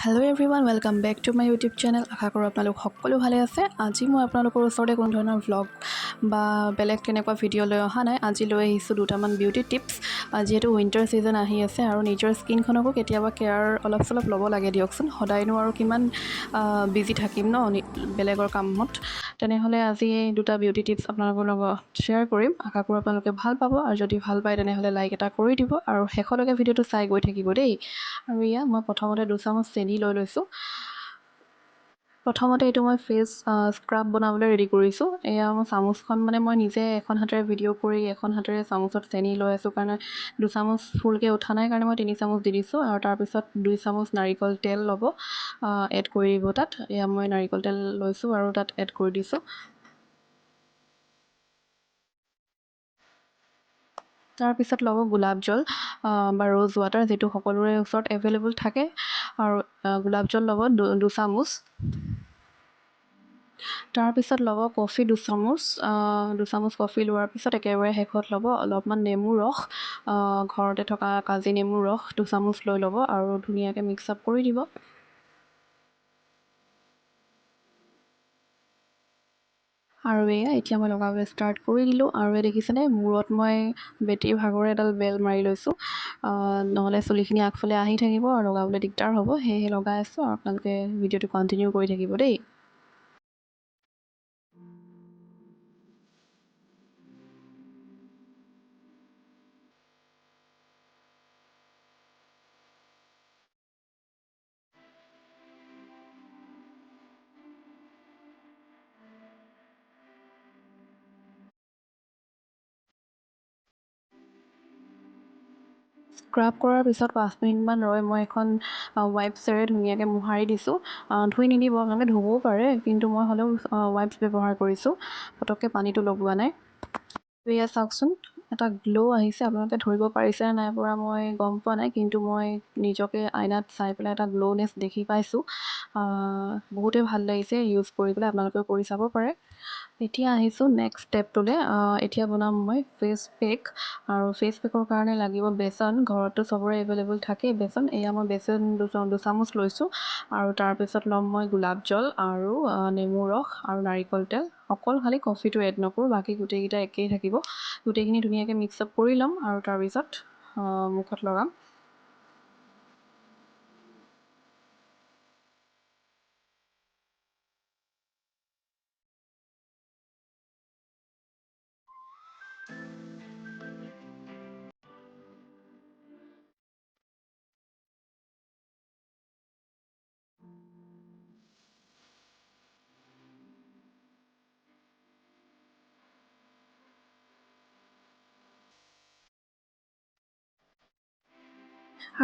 Hello everyone welcome back to my YouTube channel आशा करूँ आपलोक सकलो भाले आछे। आज मैं आपलोकर ओचरते कोनो धৰণৰ व्लग बा बेलेग तेनेकुवा भिडिओ লৈ অহা নাই। আজি লৈ আহিছোঁ দুটামান বিউটি টিप्स। যেহেতু উইন্টাर सीजन আহি আছে আৰু নিজৰ স্কিনখনকো কেতিয়াবা কেয়াৰ অলপ চলপ ল'ব লাগে দিয়কচোন। সদায়নো আৰু কিমান বিজি থাকিম ন বেলেগৰ কামত। তেনেহ'লে আজি এই দুটা বিউটি টিপ্স আপোনালোকৰ লগত শ্বেয়াৰ কৰিম। আশা কৰোঁ আপোনালোকে ভাল পাব আৰু যদি ভাল পায় তেনেহ'লে লাইক এটা কৰি দিব আৰু শেষলৈকে ভিডিঅ'টো চাই গৈ থাকিব দেই। আৰু ইয়া মই প্ৰথমতে 2 চামুচ চেনি লৈ লৈছোঁ। প্ৰথমতে এইটো মই ফেস স্ক্ৰাব বনাবলৈ ৰেডি কৰিছোঁ। এয়া মই চামুচখন মানে মই নিজে এখন হাতেৰে ভিডিঅ' কৰি এখন হাতেৰে চামুচত চেনি লৈ আছোঁ কাৰণে 2 চামুচ ফুলকৈ উঠা নাই কাৰণে মই 3 চামুচ দি দিছোঁ। আৰু তাৰপিছত 2 চামুচ নাৰিকল তেল ল'ব, এড কৰি দিব তাত। এয়া মই নাৰিকল তেল লৈছোঁ আৰু তাত এড কৰি দিছোঁ। তাৰপিছত ল'ব গোলাপ জল বা ৰ'জ ৱাটাৰ, যেটো সকলোৰে ওচৰত এভেইলেবল থাকে। আৰু গোলাপ জল ল'ব 2 চামুচ। তাৰপিছত ল'ব কফি 2 চামুচ। 2 চামুচ কফি লোৱাৰ পিছত একেবাৰে শেষত ল'ব অলপমান নেমু ৰস, ঘৰতে থকা কাজি নেমুৰ ৰস 2 চামুচ লৈ ল'ব আৰু ধুনীয়াকৈ মিক্স আপ কৰি দিব। আৰু এতিয়া মই লগাবলৈ ষ্টাৰ্ট কৰি দিলোঁ। আৰু দেখিছেনে মূৰত মই বেটীৰ ভাগৰে এডাল বেল মাৰি লৈছোঁ, নহ'লে চুলিখিনি আগফালে আহি থাকিব আৰু লগাবলৈ দিগদাৰ হ'ব। সেয়েহে লগাই আছোঁ আৰু আপোনালোকে ভিডিঅ'টো কণ্টিনিউ কৰি থাকিব দেই। স্ক্ৰাব কৰাৰ পিছত 5 মিনিটমান ৰৈ মই এখন ৱাইপছেৰে ধুনীয়াকৈ মোহাৰি দিছোঁ। ধুই নিদিব, আপোনালোকে ধুবও পাৰে, কিন্তু মই হ'লেও ৱাইপছ ব্যৱহাৰ কৰিছোঁ, পটককৈ পানীটো লগোৱা নাই। এয়া চাওকচোন এটা গ্ল' আহিছে। আপোনালোকে ধৰিব পাৰিছে নাই পৰা মই গম পোৱা নাই, কিন্তু মই নিজকে আইনাত চাই পেলাই এটা গ্ল'নেছ দেখি পাইছোঁ। বহুতেই ভাল লাগিছে ইউজ কৰি পেলাই, আপোনালোকেও কৰি চাব পাৰে। এতিয়া আহিছোঁ নেক্সট ষ্টেপটোলৈ। এতিয়া বনাম মই ফেচ পেক। আৰু ফেচ পেকৰ কাৰণে লাগিব বেচন। ঘৰততো চবৰে এভেইলেবল থাকেই বেচন। এয়া মই বেচন 2 চামুচ লৈছোঁ। আৰু তাৰপিছত ল'ম মই গোলাপ জল আৰু নেমু ৰস আৰু নাৰিকল তেল। অকল খালি কফিটো এড নকৰোঁ, বাকী গোটেইকেইটা একেই থাকিব। গোটেইখিনি ধুনীয়াকৈ মিক্স আপ কৰি ল'ম আৰু তাৰপিছত মুখত লগাম।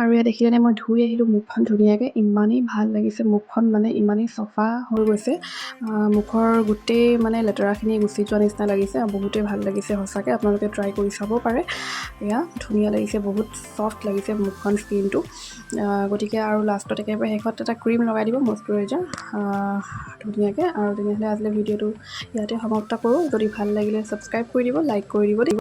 আৰু ইয়াত দেখিলেনে মই ধুই আহিলোঁ মুখখন ধুনীয়াকৈ। ইমানেই ভাল লাগিছে মুখখন, মানে ইমানেই চফা হৈ গৈছে। মুখৰ গোটেই মানে লেতেৰাখিনি গুচি যোৱা নিচিনা লাগিছে আৰু বহুতেই ভাল লাগিছে সঁচাকৈ। আপোনালোকে ট্ৰাই কৰি চাব পাৰে। এয়া ধুনীয়া লাগিছে, বহুত ছফ্ট লাগিছে মুখখন, স্কিনটো। গতিকে আৰু লাষ্টত একেবাৰে শেষত এটা ক্ৰীম লগাই দিব, মইশ্চাৰাইজাৰ ধুনীয়াকৈ। আৰু তেনেহ'লে আজিলৈ ভিডিঅ'টো ইয়াতে সমাপ্ত কৰোঁ। যদি ভাল লাগিলে ছাবস্ক্ৰাইব কৰি দিব, লাইক কৰি দিব।